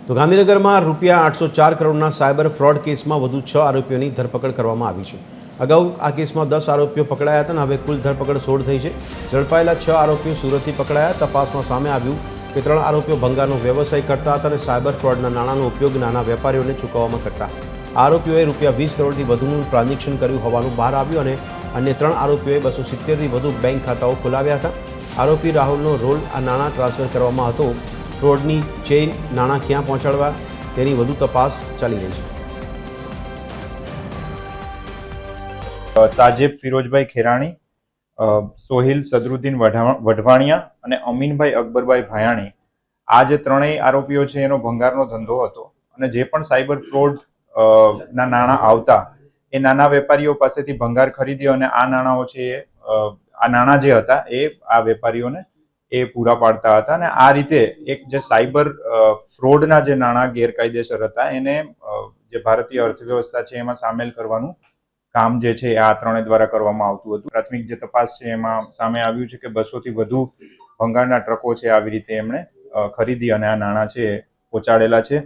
તો ગાંધીનગરમાં ₹804 કરોડના સાયબર ફ્રોડ કેસમાં વધુ 6 આરોપીઓની ધરપકડ કરવામાં આવી છે। અગાઉ આ કેસમાં 10 આરોપીઓ પકડાયા હતા અને હવે કુલ ધરપકડ 16 થઈ છે। ઝડપાયેલા 6 આરોપીઓ સુરતથી પકડાયા। તપાસમાં સામે આવ્યું કે 3 આરોપીઓ ભંગારનો વ્યવસાય કરતા હતા અને સાયબર ફ્રોડના નાણાંનો ઉપયોગ નાના વેપારીઓને ચૂકવવામાં કરતા। આરોપીઓએ ₹20 કરોડથી વધુનું ટ્રાન્ઝેક્શન કર્યું હોવાનું બહાર આવ્યું અને અન્ય 3 આરોપીઓએ 270થી વધુ બેંક ખાતાઓ ખોલાવ્યા હતા। આરોપી રાહુલનો રોલ આ નાણાં ટ્રાન્સફર કરવામાં હતો। ફ્રોડની ચેઇન નાણાં ક્યાં પહોંચાડવા તેની વધુ તપાસ ચાલી રહી છે। સાજેબ ફિરોજભાઈ ખેરાણી, સોહિલ સદરુદ્દીન વઢવાણિયા અને અમીનભાઈ અકબરભાઈ ભાયાણી આ જે ત્રણેય આરોપીઓ છે એનો ભંગારનો ધંધો હતો અને જે પણ સાયબર ફ્રોડ ના નાણાં આવતા એ નાના વેપારીઓ પાસેથી ભંગાર ખરીદી અને આ નાણાંઓ છે આ નાણાં જે હતા એ આ વેપારીઓને એ પૂરા પાડતા હતા અને આ રીતે એક જે સાયબર ફ્રોડના જે નાણાં ગેરકાયદેસર હતા એને જે ભારતીય અર્થવ્યવસ્થા છે એમાં સામેલ કરવાનું કામ જે છે આ ત્રણેય દ્વારા કરવામાં આવતું હતું। પ્રાથમિક જે તપાસ છે એમાં સામે આવ્યું છે કે 200થી વધુ ભંગારના ટ્રકો છે આવી રીતે એમણે ખરીદી અને આ નાણાં છે પહોંચાડેલા છે।